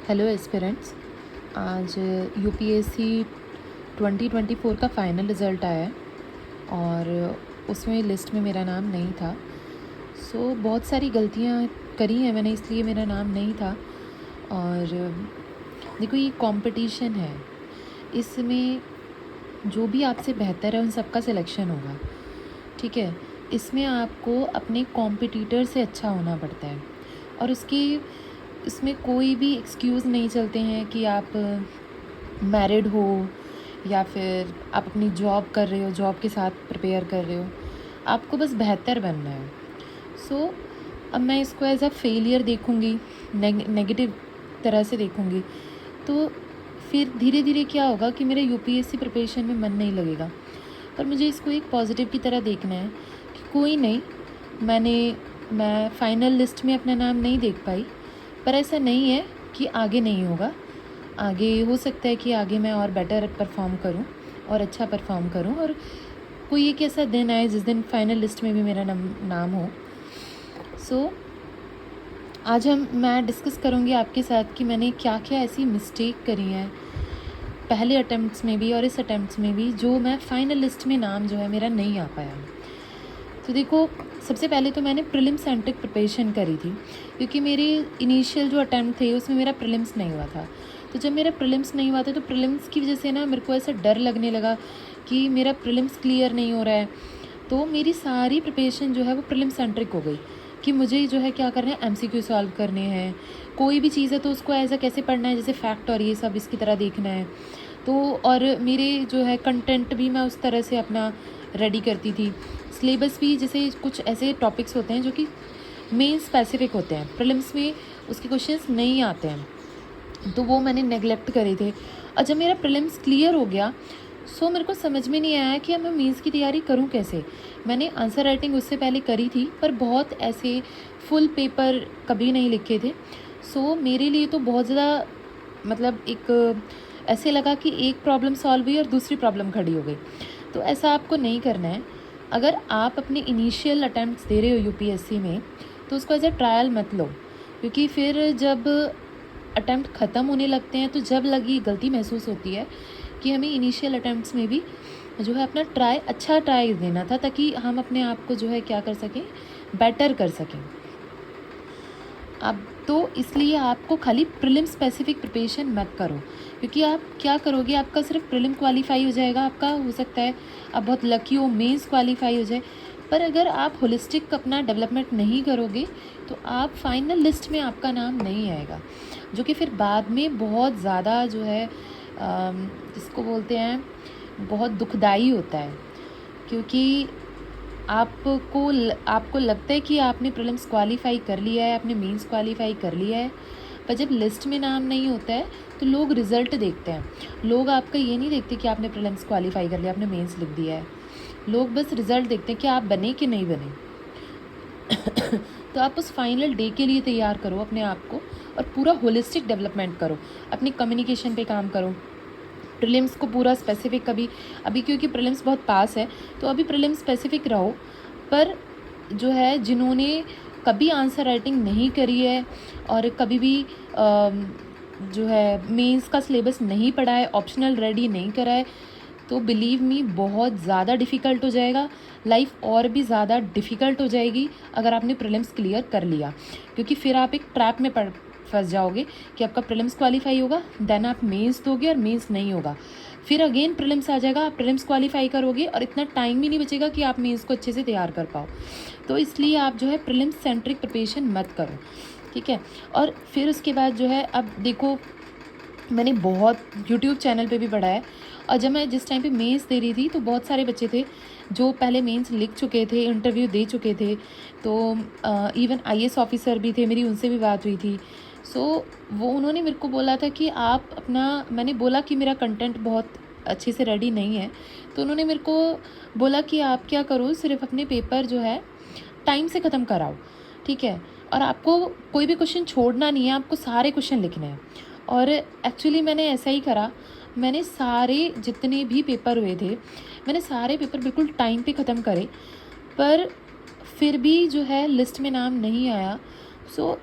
Hello aspirants. आज UPSC 2024 का final result आया है और उसमें लिस्ट में मेरा नाम नहीं था। बहुत सारी गलतियाँ करी हैं मैंने, इसलिए मेरा नाम नहीं था। और देखो, ये कंपटीशन है, इसमें जो भी आपसे बेहतर है उन सबका सिलेक्शन होगा, ठीक है। इसमें आपको अपने कॉम्पिटिटर से अच्छा होना पड़ता है और इसमें कोई भी एक्सक्यूज़ नहीं चलते हैं कि आप मैरिड हो या फिर आप अपनी जॉब कर रहे हो, जॉब के साथ प्रिपेयर कर रहे हो, आपको बस बेहतर बनना है। अब मैं इसको एज़ अ फेलियर देखूँगी, नेगेटिव तरह से देखूँगी, तो फिर धीरे धीरे क्या होगा कि मेरे यूपीएससी प्रिपरेशन में मन नहीं लगेगा। पर मुझे इसको एक पॉजिटिव की तरह देखना है कि कोई नहीं, मैं फ़ाइनल लिस्ट में अपना नाम नहीं देख पाई, पर ऐसा नहीं है कि आगे नहीं होगा। आगे हो सकता है कि आगे मैं और बेटर परफॉर्म करूं और अच्छा परफॉर्म करूं, और कोई एक ऐसा दिन आए जिस दिन फ़ाइनल लिस्ट में भी मेरा नाम हो। आज मैं डिस्कस करूंगी आपके साथ कि मैंने क्या क्या ऐसी मिस्टेक करी हैं पहले अटेम्प्ट्स में भी और इस अटेम्प्ट्स में भी, जो मैं फ़ाइनल लिस्ट में नाम जो है मेरा नहीं आ पाया। तो देखो, सबसे पहले तो मैंने प्रीलिम्स सेंट्रिक प्रिपरेशन करी थी, क्योंकि मेरे इनिशियल जो अटैम्प्ट थे उसमें मेरा प्रीलिम्स नहीं हुआ था। तो जब मेरा प्रीलिम्स नहीं हुआ था तो प्रीलिम्स की वजह से ना मेरे को ऐसा डर लगने लगा कि मेरा प्रीलिम्स क्लियर नहीं हो रहा है। तो मेरी सारी प्रिपरेशन जो है वो प्रीलिम्स सेंट्रिक हो गई कि मुझे जो है क्या करना है, एमसीक्यू सॉल्व करने हैं। कोई भी चीज़ है तो उसको ऐसा कैसे पढ़ना है, जैसे फैक्ट और ये सब इसकी तरह देखना है। तो और मेरे जो है कंटेंट भी मैं उस तरह से अपना रेडी करती थी। सिलेबस भी, जैसे कुछ ऐसे टॉपिक्स होते हैं जो कि मेन स्पेसिफिक होते हैं, प्रीलिम्स में उसके क्वेश्चंस नहीं आते हैं, तो वो मैंने नेगलेक्ट करे थे। और जब मेरा प्रीलिम्स क्लियर हो गया, मेरे को समझ में नहीं आया कि अब मैं मेंस की तैयारी करूं कैसे। मैंने आंसर राइटिंग उससे पहले करी थी, पर बहुत ऐसे फुल पेपर कभी नहीं लिखे थे। मेरे लिए तो बहुत ज़्यादा, मतलब एक ऐसे लगा कि एक प्रॉब्लम सॉल्व हुई और दूसरी प्रॉब्लम खड़ी हो गई। तो ऐसा आपको नहीं करना है। अगर आप अपने इनिशियल अटैम्प्ट्स दे रहे हो यूपीएससी में, तो उसको एज ए ट्रायल मत लो, क्योंकि फिर जब अटैम्प्ट ख़त्म होने लगते हैं तो जब लगी गलती महसूस होती है कि हमें इनिशियल अटैम्प्ट्स में भी जो है अपना अच्छा ट्राई देना था, ताकि हम अपने आप को जो है क्या कर सकें, बेटर कर सकें। अब तो इसलिए आपको खाली प्रीलिम स्पेसिफिक प्रिपरेशन मत करो, क्योंकि आप क्या करोगे, आपका सिर्फ प्रीलिम क्वालिफाई हो जाएगा, आपका हो सकता है आप बहुत लकी हो मेंस क्वालिफाई हो जाए। पर अगर आप होलिस्टिक अपना डेवलपमेंट नहीं करोगे तो आप फाइनल लिस्ट में आपका नाम नहीं आएगा, जो कि फिर बाद में बहुत ज़्यादा जो है जिसको बोलते हैं बहुत दुखदाई होता है। क्योंकि आपको लगता है कि आपने प्रीलिम्स क्वालिफाई कर लिया है, आपने मेंस क्वालिफाई कर लिया है, पर जब लिस्ट में नाम नहीं होता है तो लोग रिज़ल्ट देखते हैं। लोग आपका ये नहीं देखते कि आपने प्रीलिम्स क्वालिफाई कर लिया, आपने मेंस लिख दिया है। लोग बस रिज़ल्ट देखते हैं कि आप बने कि नहीं बने। तो आप उस फाइनल डे के लिए तैयार करो अपने आप को और पूरा होलिस्टिक डेवलपमेंट करो, अपनी कम्युनिकेशन पे काम करो। प्रीलिम्स को पूरा स्पेसिफिक अभी क्योंकि प्रीलिम्स बहुत पास है तो अभी प्रीलिम्स स्पेसिफिक रहो। पर जो है जिन्होंने कभी आंसर राइटिंग नहीं करी है और कभी भी जो है मेंस का सिलेबस नहीं पढ़ा है, ऑप्शनल रेडी नहीं करा है, तो बिलीव मी बहुत ज़्यादा डिफ़िकल्ट हो जाएगा, लाइफ और भी ज़्यादा डिफ़िकल्ट हो जाएगी अगर आपने प्रीलिम्स क्लियर कर लिया। क्योंकि फिर आप एक ट्रैप में फंस जाओगे कि आपका प्रीलिम्स क्वालिफाई होगा, देन आप मेंस दोगे और मेंस नहीं होगा, फिर अगेन प्रीलिम्स आ जाएगा, आप प्रीलिम्स क्वालिफाई करोगे और इतना टाइम भी नहीं बचेगा कि आप मेंस को अच्छे से तैयार कर पाओ। तो इसलिए आप जो है प्रीलिम्स सेंट्रिक प्रिपरेशन मत करो, ठीक है। और फिर उसके बाद जो है, अब देखो, मैंने बहुत यूट्यूब चैनल पे भी पढ़ा है, और जब मैं जिस टाइम पे मेंस दे रही थी तो बहुत सारे बच्चे थे जो पहले मेंस लिख चुके थे, इंटरव्यू दे चुके थे। तो इवन आईएएस ऑफिसर भी थे, मेरी उनसे भी बात हुई थी। वो उन्होंने मेरे को बोला था कि आप अपना, मैंने बोला कि मेरा कंटेंट बहुत अच्छे से रेडी नहीं है, तो उन्होंने मेरे को बोला कि आप क्या करो, सिर्फ अपने पेपर जो है टाइम से ख़त्म कराओ, ठीक है, और आपको कोई भी क्वेश्चन छोड़ना नहीं है, आपको सारे क्वेश्चन लिखने हैं। और एक्चुअली मैंने ऐसा ही करा, मैंने सारे जितने भी पेपर हुए थे, मैंने सारे पेपर बिल्कुल टाइम पे ख़त्म करे, पर फिर भी जो है लिस्ट में नाम नहीं आया।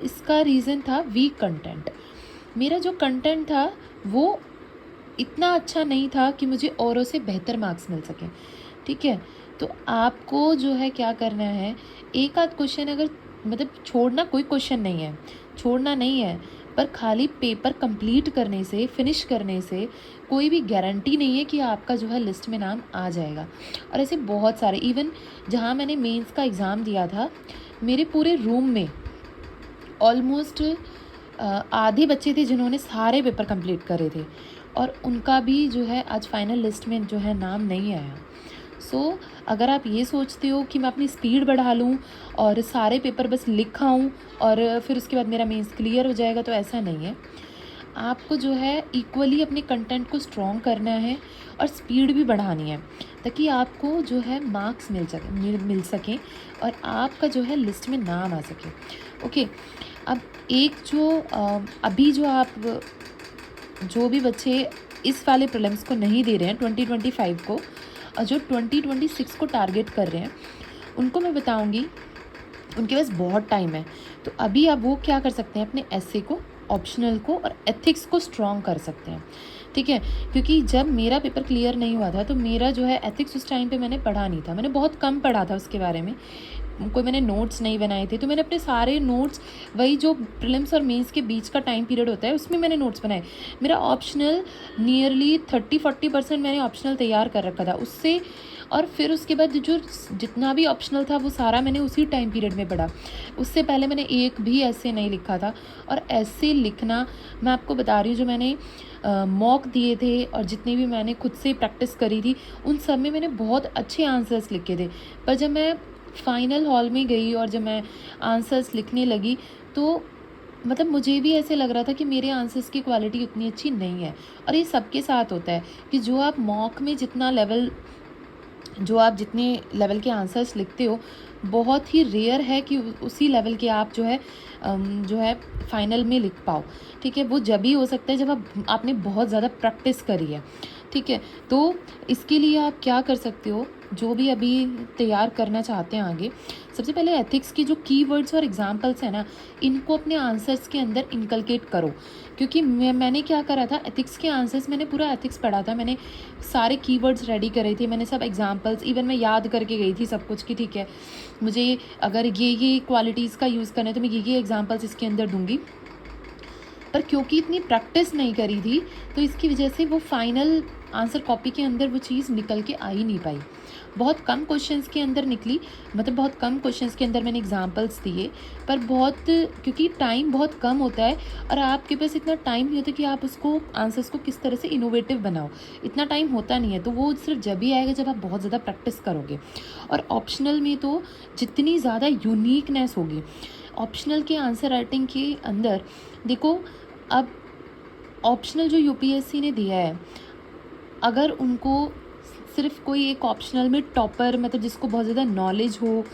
इसका रीज़न था वीक कंटेंट। मेरा जो कंटेंट था वो इतना अच्छा नहीं था कि मुझे औरों से बेहतर मार्क्स मिल सकें, ठीक है। तो आपको जो है क्या करना है, एक आध क्वेश्चन अगर मतलब छोड़ना कोई क्वेश्चन नहीं है, छोड़ना नहीं है, पर खाली पेपर कंप्लीट करने से, फिनिश करने से कोई भी गारंटी नहीं है कि आपका जो है लिस्ट में नाम आ जाएगा। और ऐसे बहुत सारे, इवन जहाँ मैंने मेंस का एग्ज़ाम दिया था, मेरे पूरे रूम में ऑलमोस्ट आधे बच्चे थे जिन्होंने सारे पेपर कंप्लीट करे थे, और उनका भी जो है आज फाइनल लिस्ट में जो है नाम नहीं आया। सो अगर आप ये सोचते हो कि मैं अपनी स्पीड बढ़ा लूँ और सारे पेपर बस लिख आऊँ और फिर उसके बाद मेरा मेंस क्लियर हो जाएगा, तो ऐसा नहीं है। आपको जो है इक्वली अपने कंटेंट को स्ट्रॉन्ग करना है और स्पीड भी बढ़ानी है, ताकि आपको जो है मार्क्स मिल सकें और आपका जो है लिस्ट में नाम आ सके। ओके, अब एक जो अभी जो भी बच्चे इस वाले प्रीलिम्स को नहीं दे रहे हैं 2025 को, और जो 2026 को टारगेट कर रहे हैं, उनको मैं बताऊंगी उनके पास बहुत टाइम है। तो अभी आप वो क्या कर सकते हैं, अपने एसे को, ऑप्शनल को और एथिक्स को स्ट्रॉन्ग कर सकते हैं, ठीक है। क्योंकि जब मेरा पेपर क्लियर नहीं हुआ था तो मेरा जो है एथिक्स उस टाइम पे मैंने पढ़ा नहीं था, मैंने बहुत कम पढ़ा था उसके बारे में, कोई मैंने नोट्स नहीं बनाए थे। तो मैंने अपने सारे नोट्स, वही जो प्रीलिम्स और मेंस के बीच का टाइम पीरियड होता है उसमें मैंने नोट्स बनाए। मेरा ऑप्शनल नियरली 30-40% मैंने ऑप्शनल तैयार कर रखा था उससे, और फिर उसके बाद जो जितना भी ऑप्शनल था वो सारा मैंने उसी टाइम पीरियड में पढ़ा। उससे पहले मैंने एक भी ऐसे नहीं लिखा था। और ऐसे लिखना, मैं आपको बता रही हूँ, जो मैंने मॉक दिए थे और जितने भी मैंने खुद से प्रैक्टिस करी थी, उन सब में मैंने बहुत अच्छे आंसर्स लिखे थे। पर जब मैं फाइनल हॉल में गई और जब मैं आंसर्स लिखने लगी, तो मतलब मुझे भी ऐसे लग रहा था कि मेरे आंसर्स की क्वालिटी उतनी अच्छी नहीं है। और ये सबके साथ होता है कि जो आप मॉक में आप जितने लेवल के आंसर्स लिखते हो, बहुत ही रेयर है कि उसी लेवल के आप जो है फाइनल में लिख पाओ, ठीक है। वो जब ही हो सकता है जब आपने बहुत ज़्यादा प्रैक्टिस करी है, ठीक है। तो इसके लिए आप क्या कर सकते हो, जो भी अभी तैयार करना चाहते हैं आगे, सबसे पहले एथिक्स की जो कीवर्ड्स और एग्जांपल्स हैं ना, इनको अपने आंसर्स के अंदर इनकलकेट करो। क्योंकि मैंने क्या करा था, एथिक्स के आंसर्स, मैंने पूरा एथिक्स पढ़ा था, मैंने सारे कीवर्ड्स रेडी करे थे, मैंने सब एग्जांपल्स, इवन मैं याद करके गई थी सब कुछ कि ठीक है, मुझे अगर ये क्वालिटीज़ का यूज़ करना है तो मैं ये एग्जांपल्स इसके अंदर दूंगी। पर क्योंकि इतनी प्रैक्टिस नहीं करी थी, तो इसकी वजह से वो फाइनल आंसर कॉपी के अंदर वो चीज़ निकल के आ ही नहीं पाई। बहुत कम क्वेश्चंस के अंदर निकली, मतलब बहुत कम क्वेश्चंस के अंदर मैंने एग्जांपल्स दिए, पर क्योंकि टाइम बहुत कम होता है और आपके पास इतना टाइम नहीं होता कि आप उसको आंसर्स को किस तरह से इनोवेटिव बनाओ, इतना टाइम होता नहीं है। तो वो सिर्फ जब ही आएगा जब आप बहुत ज़्यादा प्रैक्टिस करोगे। और ऑप्शनल में तो जितनी ज़्यादा यूनिकनेस होगी ऑप्शनल के आंसर राइटिंग के अंदर, देखो अब ऑप्शनल जो यूपीएससी ने दिया है, अगर उनको सिर्फ कोई एक ऑप्शनल में टॉपर, मतलब जिसको बहुत ज़्यादा नॉलेज हो,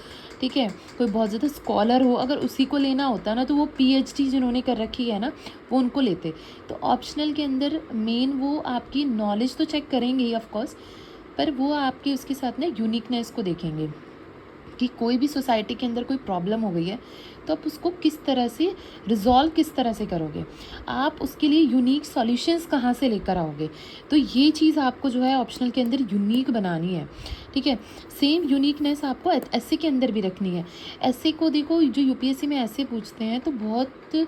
ठीक है, कोई बहुत ज़्यादा स्कॉलर हो, अगर उसी को लेना होता ना, तो वो पीएचडी जिन्होंने कर रखी है ना, वो उनको लेते। तो ऑप्शनल के अंदर मेन वो आपकी नॉलेज तो चेक करेंगे ही ऑफकोर्स, पर वो आपके उसके साथ ना यूनिकनेस को देखेंगे कि कोई भी सोसाइटी के अंदर कोई प्रॉब्लम हो गई है तो आप उसको किस तरह से रिजॉल्व किस तरह से करोगे, आप उसके लिए यूनिक सॉल्यूशंस कहाँ से लेकर आओगे। तो ये चीज़ आपको जो है ऑप्शनल के अंदर यूनिक बनानी है, ठीक है। सेम यूनिकनेस आपको एसए के अंदर भी रखनी है। एसए को देखो, जो यूपीएससी में ऐसे पूछते हैं तो बहुत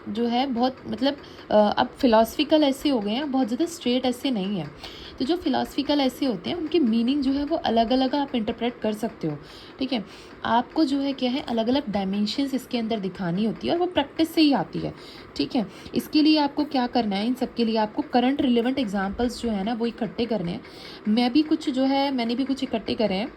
जो है बहुत मतलब अब फिलॉसफिकल ऐसे हो गए हैं, बहुत ज़्यादा स्ट्रेट ऐसे नहीं है। तो जो फिलॉसफिकल ऐसे होते हैं उनकी मीनिंग जो है वो अलग अलग आप इंटरप्रेट कर सकते हो, ठीक है। आपको जो है क्या है, अलग अलग डायमेंशंस इसके अंदर दिखानी होती है और वो प्रैक्टिस से ही आती है, ठीक है। इसके लिए आपको क्या करना है, इन सब के लिए आपको करंट रिलेवेंट एग्जाम्पल्स जो है ना वो इकट्ठे करने हैं। मैंने भी कुछ इकट्ठे करे हैं,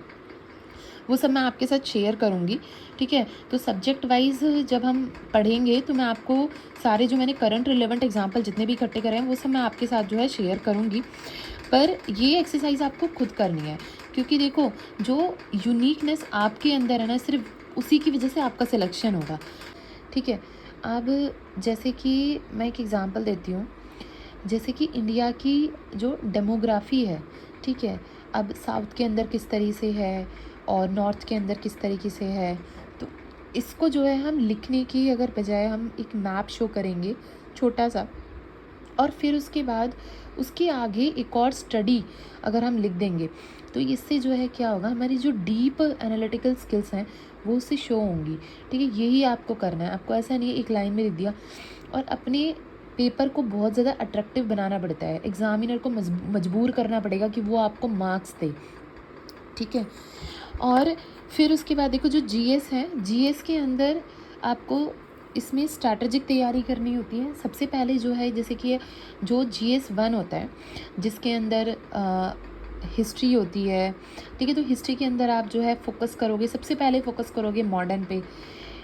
वो सब मैं आपके साथ शेयर करूँगी, ठीक है। तो सब्जेक्ट वाइज जब हम पढ़ेंगे तो मैं आपको सारे जो मैंने करंट रिलेवेंट एग्जाम्पल जितने भी इकट्ठे करे हैं वो सब मैं आपके साथ जो है शेयर करूँगी। पर ये एक्सरसाइज आपको खुद करनी है, क्योंकि देखो जो यूनिकनेस आपके अंदर है ना, सिर्फ उसी की वजह से आपका सिलेक्शन होगा, ठीक है। अब जैसे कि मैं एक एग्ज़ाम्पल देती हूँ, जैसे कि इंडिया की जो डेमोग्राफी है, ठीक है, अब साउथ के अंदर किस तरीके से है और नॉर्थ के अंदर किस तरीके से है। तो इसको जो है हम लिखने की अगर बजाय हम एक मैप शो करेंगे छोटा सा, और फिर उसके बाद उसके आगे एक और स्टडी अगर हम लिख देंगे, तो इससे जो है क्या होगा, हमारी जो डीप एनालिटिकल स्किल्स हैं वो उससे शो होंगी। ठीक है, यही आपको करना है। आपको ऐसा नहीं है एक लाइन में लिख दिया, और अपने पेपर को बहुत ज़्यादा अट्रैक्टिव बनाना पड़ता है। एग्ज़ामिनर को मजबूर करना पड़ेगा कि वो आपको मार्क्स दे। ठीक है, और फिर उसके बाद देखो जो जीएस है, जीएस के अंदर आपको इसमें स्ट्रैटेजिक तैयारी करनी होती है। सबसे पहले जो है, जैसे कि जो जीएस 1 होता है जिसके अंदर हिस्ट्री होती है। ठीक है, तो हिस्ट्री के अंदर आप जो है फोकस करोगे, सबसे पहले फोकस करोगे मॉडर्न पे।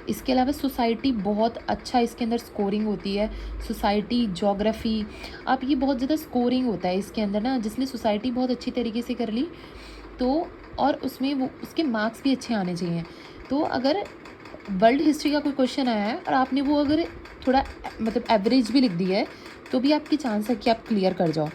इसके अलावा सोसाइटी बहुत अच्छा इसके अंदर स्कोरिंग होती है। सोसाइटी, ज्योग्राफी, आप ये बहुत ज़्यादा स्कोरिंग होता है इसके अंदर ना। जिसने सोसाइटी बहुत अच्छी तरीके से कर ली तो, और उसमें वो उसके मार्क्स भी अच्छे आने चाहिए। तो अगर वर्ल्ड हिस्ट्री का कोई क्वेश्चन आया है और आपने वो अगर थोड़ा मतलब एवरेज भी लिख दिया है, तो भी आपकी चांस है कि आप क्लियर कर जाओ।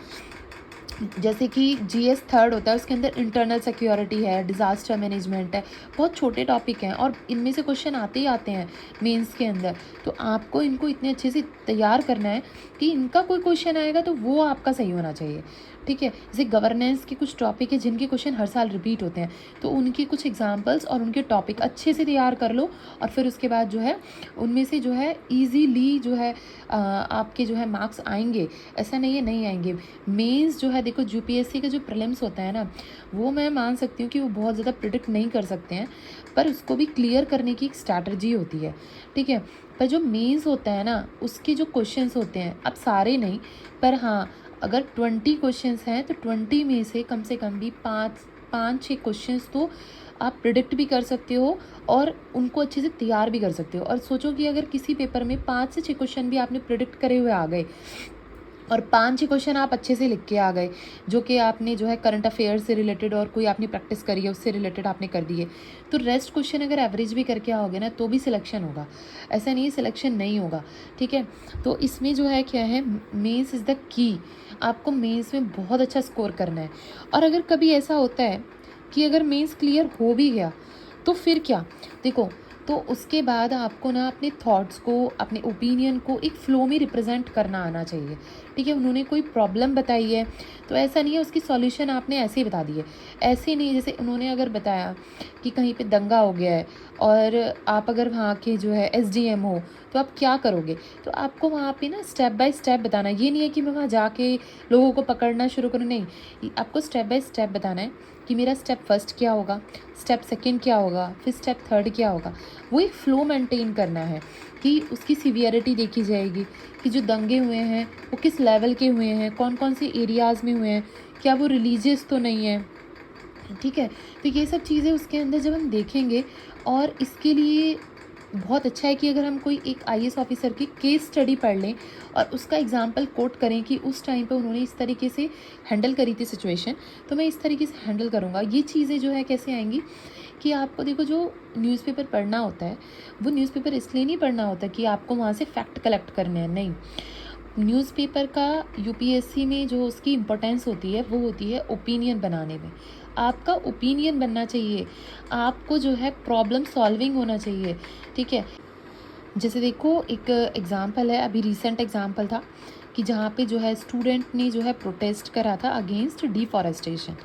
जैसे कि जीएस 3 होता है, उसके अंदर इंटरनल सिक्योरिटी है, डिज़ास्टर मैनेजमेंट है। बहुत छोटे टॉपिक हैं और इनमें से क्वेश्चन आते ही आते हैं मेंस के अंदर। तो आपको इनको इतने अच्छे से तैयार करना है कि इनका कोई क्वेश्चन आएगा तो वो आपका सही होना चाहिए। ठीक है, जैसे गवर्नेंस के कुछ टॉपिक है जिनके क्वेश्चन हर साल रिपीट होते हैं, तो उनके कुछ एग्जाम्पल्स और उनके टॉपिक अच्छे से तैयार कर लो। और फिर उसके बाद जो है उनमें से जो है ईजीली जो है आपके जो है मार्क्स आएंगे। ऐसा नहीं है नहीं आएंगे। मेंस जो है देखो, यूपीएससी का जो प्रीलिम्स होता है ना, वो मैं मान सकती हूँ कि वो बहुत ज़्यादा प्रिडिक्ट नहीं कर सकते हैं, पर उसको भी क्लियर करने की एक स्ट्रैटेजी होती है। ठीक है, पर जो मेंस होता है ना, उसके जो क्वेश्चंस होते हैं, अब सारे नहीं, पर हाँ अगर 20 क्वेश्चंस हैं तो 20 में से कम भी 5-6 क्वेश्चंस तो आप प्रिडिक्ट भी कर सकते हो और उनको अच्छे से तैयार भी कर सकते हो। और सोचो कि अगर किसी पेपर में 5 से 6 क्वेश्चन भी आपने प्रिडिक्ट करे हुए आ गए और 5-6 क्वेश्चन आप अच्छे से लिख के आ गए, जो कि आपने जो है करंट अफेयर से रिलेटेड और कोई आपने प्रैक्टिस करी है उससे रिलेटेड आपने कर दिए, तो रेस्ट क्वेश्चन अगर एवरेज भी करके आओगे ना तो भी सिलेक्शन होगा। ऐसा नहीं है सिलेक्शन नहीं होगा। ठीक है, तो इसमें जो है क्या है, मेंस इज़ द की। आपको मेंस में बहुत अच्छा स्कोर करना है। और अगर कभी ऐसा होता है कि अगर मेंस क्लियर हो भी गया तो फिर क्या, देखो, तो उसके बाद आपको ना अपने थॉट्स को, अपने ओपिनियन को एक फ़्लो में रिप्रेजेंट करना आना चाहिए। ठीक है, उन्होंने कोई प्रॉब्लम बताई है तो ऐसा नहीं है उसकी सॉल्यूशन आपने ऐसे ही बता दी है। ऐसे नहीं, जैसे उन्होंने अगर बताया कि कहीं पे दंगा हो गया है और आप अगर वहाँ के जो है एसडीएम हो तो आप क्या करोगे, तो आपको वहाँ पे ना स्टेप बाय स्टेप बताना है। ये नहीं है कि मैं वहाँ जाके लोगों को पकड़ना शुरू करूँ, नहीं, आपको स्टेप बाय स्टेप बताना है कि मेरा स्टेप फर्स्ट क्या होगा, स्टेप सेकंड क्या होगा, फिर स्टेप थर्ड क्या होगा। वो एक फ़्लो मेंटेन करना है कि उसकी सीवियरिटी देखी जाएगी कि जो दंगे हुए हैं वो किस लेवल के हुए हैं, कौन कौन से एरियाज़ में हुए हैं, क्या वो रिलीजियस तो नहीं है। ठीक है, तो ये सब चीज़ें उसके अंदर जब हम देखेंगे, और इसके लिए बहुत अच्छा है कि अगर हम कोई एक आईएएस ऑफिसर की केस स्टडी पढ़ लें और उसका एग्जाम्पल कोट करें कि उस टाइम पे उन्होंने इस तरीके से हैंडल करी थी सिचुएशन, तो मैं इस तरीके से हैंडल करूँगा। ये चीज़ें जो है कैसे आएंगी कि आपको देखो, जो न्यूज़पेपर पढ़ना होता है वो न्यूज़पेपर इसलिए नहीं पढ़ना होता कि आपको वहाँ से फैक्ट कलेक्ट करने हैं, नहीं। न्यूज़पेपर का यूपीएससी में जो उसकी इम्पोर्टेंस होती है वो होती है ओपिनियन बनाने में। आपका ओपिनियन बनना चाहिए, आपको जो है प्रॉब्लम सॉल्विंग होना चाहिए। ठीक है, जैसे देखो एक एग्ज़ाम्पल है, अभी रिसेंट एग्ज़ाम्पल था कि जहाँ पे जो है स्टूडेंट ने जो है प्रोटेस्ट करा था अगेंस्ट डिफॉरेस्टेशन।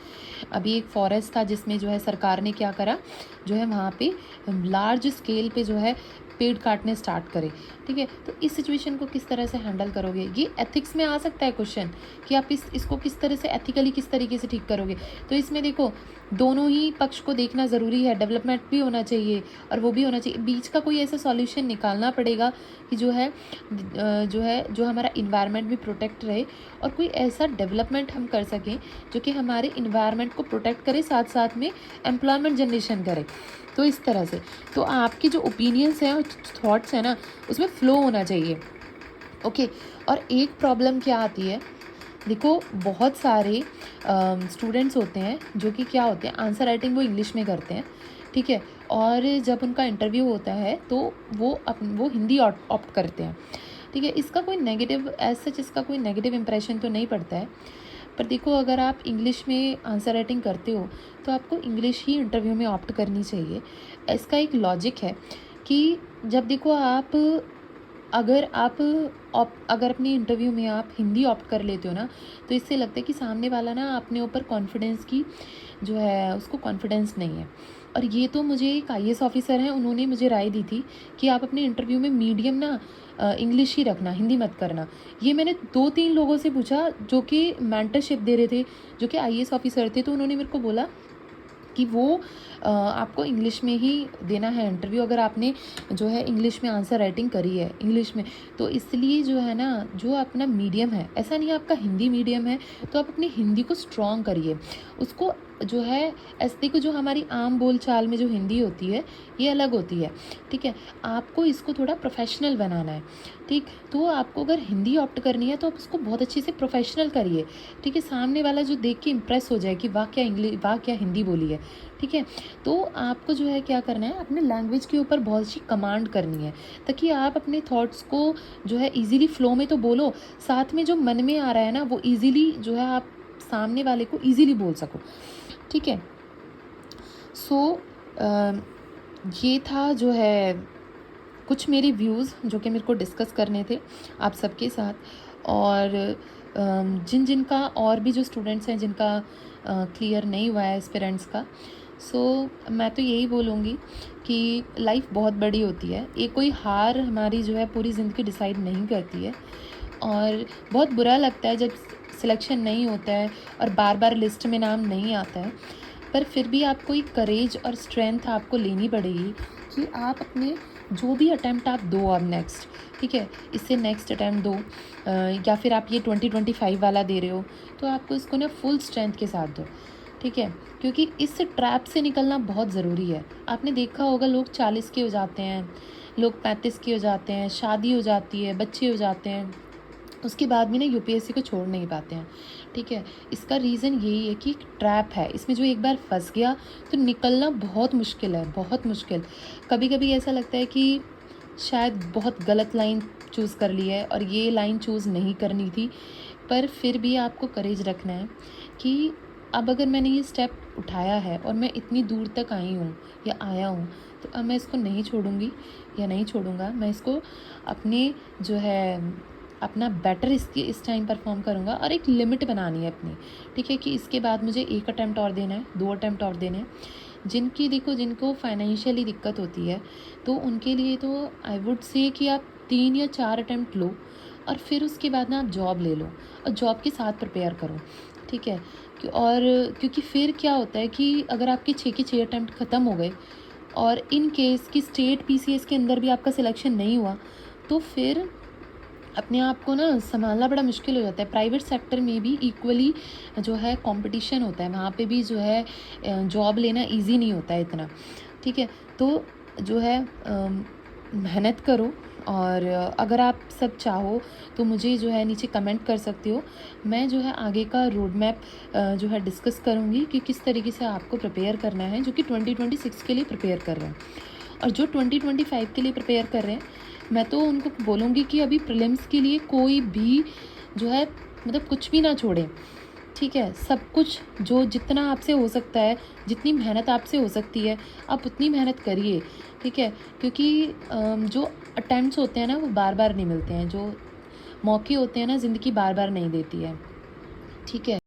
अभी एक फॉरेस्ट था जिसमें जो है सरकार ने क्या करा, जो है वहाँ पे लार्ज स्केल पे जो है पेड़ काटने स्टार्ट करे। ठीक है, तो इस सिचुएशन को किस तरह से हैंडल करोगे, ये एथिक्स में आ सकता है क्वेश्चन कि आप इसको किस तरह से एथिकली किस तरीके से ठीक करोगे। तो इसमें देखो दोनों ही पक्ष को देखना ज़रूरी है, डेवलपमेंट भी होना चाहिए और वो भी होना चाहिए, बीच का कोई ऐसा सॉल्यूशन निकालना पड़ेगा कि जो हमारा इन्वायरमेंट भी प्रोटेक्ट रहे और कोई ऐसा डेवलपमेंट हम कर सकें जो कि हमारे इन्वायरमेंट को प्रोटेक्ट करे, साथ साथ में एम्प्लॉयमेंट जनरेशन करे। तो इस तरह से तो आपके जो ओपिनियंस हैं और थॉट्स हैं ना, उसमें फ़्लो होना चाहिए। ओके, और एक प्रॉब्लम क्या आती है, देखो बहुत सारे स्टूडेंट्स होते हैं जो कि क्या होते हैं, आंसर राइटिंग वो इंग्लिश में करते हैं। ठीक है, और जब उनका इंटरव्यू होता है तो वो हिंदी ऑप्ट करते हैं। ठीक है, इसका कोई नेगेटिव एज सच इसका कोई नेगेटिव इंप्रेशन तो नहीं पड़ता है, पर देखो अगर आप इंग्लिश में आंसर राइटिंग करते हो तो आपको इंग्लिश ही इंटरव्यू में ऑप्ट करनी चाहिए। इसका एक लॉजिक है कि जब देखो आप अगर अपने इंटरव्यू में आप हिंदी ऑप्ट कर लेते हो ना, तो इससे लगता है कि सामने वाला ना अपने ऊपर कॉन्फिडेंस की जो है उसको कॉन्फिडेंस नहीं है। और ये तो मुझे एक आईएएस ऑफिसर हैं, उन्होंने मुझे राय दी थी कि आप अपने इंटरव्यू में मीडियम ना इंग्लिश ही रखना, हिंदी मत करना। ये मैंने 2-3 लोगों से पूछा जो कि मेंटरशिप दे रहे थे, जो कि आईएएस ऑफिसर थे, तो उन्होंने मेरे को बोला कि वो आपको इंग्लिश में ही देना है इंटरव्यू, अगर आपने जो है इंग्लिश में आंसर राइटिंग करी है इंग्लिश में, तो इसलिए जो है ना, जो अपना मीडियम है, ऐसा नहीं है आपका हिंदी मीडियम है तो आप अपनी हिंदी को स्ट्रॉन्ग करिए, उसको जो है ऐसे देखो, जो हमारी आम बोल चाल में जो हिंदी होती है ये अलग होती है, ठीक है। आपको इसको थोड़ा प्रोफेशनल बनाना है, ठीक। तो आपको अगर हिंदी ऑप्ट करनी है तो आप उसको बहुत अच्छे से प्रोफेशनल करिए, ठीक है। सामने वाला जो देख के इम्प्रेस हो जाए कि वाह क्या इंग्लिश, वाह क्या हिंदी बोली है, ठीक है। तो आपको जो है क्या करना है, अपने लैंग्वेज के ऊपर बहुत अच्छी कमांड करनी है, ताकि आप अपने थॉट्स को जो है इजीली फ्लो में तो बोलो, साथ में जो मन में आ रहा है ना वो इजीली जो है आप सामने वाले को इजीली बोल सको, ठीक है। सो ये था जो है कुछ मेरे व्यूज़ जो कि मेरे को डिस्कस करने थे आप सबके साथ। और जिन जिन का और भी जो स्टूडेंट्स हैं जिनका क्लियर नहीं हुआ है एस्पिरेंट्स का, सो मैं तो यही बोलूँगी कि लाइफ बहुत बड़ी होती है, ये कोई हार हमारी जो है पूरी ज़िंदगी डिसाइड नहीं करती है। और बहुत बुरा लगता है जब सिलेक्शन नहीं होता है और बार बार लिस्ट में नाम नहीं आता है, पर फिर भी आपको एक करेज और स्ट्रेंथ आपको लेनी पड़ेगी कि आप अपने जो भी अटैम्प्ट आप दो अब नेक्स्ट, ठीक है, इससे नेक्स्ट अटैम्प्ट दो, या फिर आप ये 2025 वाला दे रहे हो तो आपको इसको ना फुल स्ट्रेंथ के साथ दो, ठीक है। क्योंकि इस ट्रैप से निकलना बहुत ज़रूरी है। आपने देखा होगा लोग 40 के हो जाते हैं, लोग 35 के हो जाते हैं, शादी हो जाती है, बच्चे हो जाते हैं, उसके बाद भी ना यूपीएससी को छोड़ नहीं पाते हैं, ठीक है। इसका रीज़न यही है कि एक ट्रैप है, इसमें जो एक बार फंस गया तो निकलना बहुत मुश्किल है, बहुत मुश्किल। कभी कभी ऐसा लगता है कि शायद बहुत गलत लाइन चूज़ कर ली है और ये लाइन चूज़ नहीं करनी थी, पर फिर भी आपको करेज रखना है कि अब अगर मैंने ये स्टेप उठाया है और मैं इतनी दूर तक आई हूँ या आया हूँ, तो अब मैं इसको नहीं छोड़ूंगी या नहीं छोड़ूंगा। मैं इसको अपने जो है अपना बेटर इस टाइम परफॉर्म करूँगा और एक लिमिट बनानी है अपनी, ठीक है, कि इसके बाद मुझे 1 अटैम्प्ट और देना है, 2 अटैम्प्ट और देने हैं। जिनको फाइनेंशियली दिक्कत होती है तो उनके लिए तो आई वुड से कि आप 3 या 4 अटैम्प्ट लो और फिर उसके बाद ना आप जॉब ले लो और जॉब के साथ प्रिपेयर करो, ठीक है। और क्योंकि फिर क्या होता है कि अगर आपके 6 के 6 अटैम्प्ट ख़त्म हो गए और इन केस कि स्टेट पीसीएस के अंदर भी आपका सिलेक्शन नहीं हुआ, तो फिर अपने आप को ना संभालना बड़ा मुश्किल हो जाता है। प्राइवेट सेक्टर में भी इक्वली जो है कंपटीशन होता है, वहाँ पे भी जो है जॉब लेना इजी नहीं होता है इतना, ठीक है। तो जो है मेहनत करो और अगर आप सब चाहो तो मुझे जो है नीचे कमेंट कर सकते हो। मैं जो है आगे का रोड मैप जो है डिस्कस करूँगी कि किस तरीके से आपको प्रिपेयर करना है, जो कि 2026 के लिए प्रिपेयर कर रहे हैं। और जो 2025 के लिए प्रिपेयर कर रहे हैं, मैं तो उनको बोलूँगी कि अभी प्रीलिम्स के लिए कोई भी जो है मतलब कुछ भी ना छोड़ें, ठीक है। सब कुछ जो जितना आपसे हो सकता है, जितनी मेहनत आपसे हो सकती है, आप उतनी मेहनत करिए, ठीक है। क्योंकि जो अटेम्प्ट्स होते हैं ना वो बार बार नहीं मिलते हैं, जो मौके होते हैं ना ज़िंदगी बार बार नहीं देती है, ठीक है।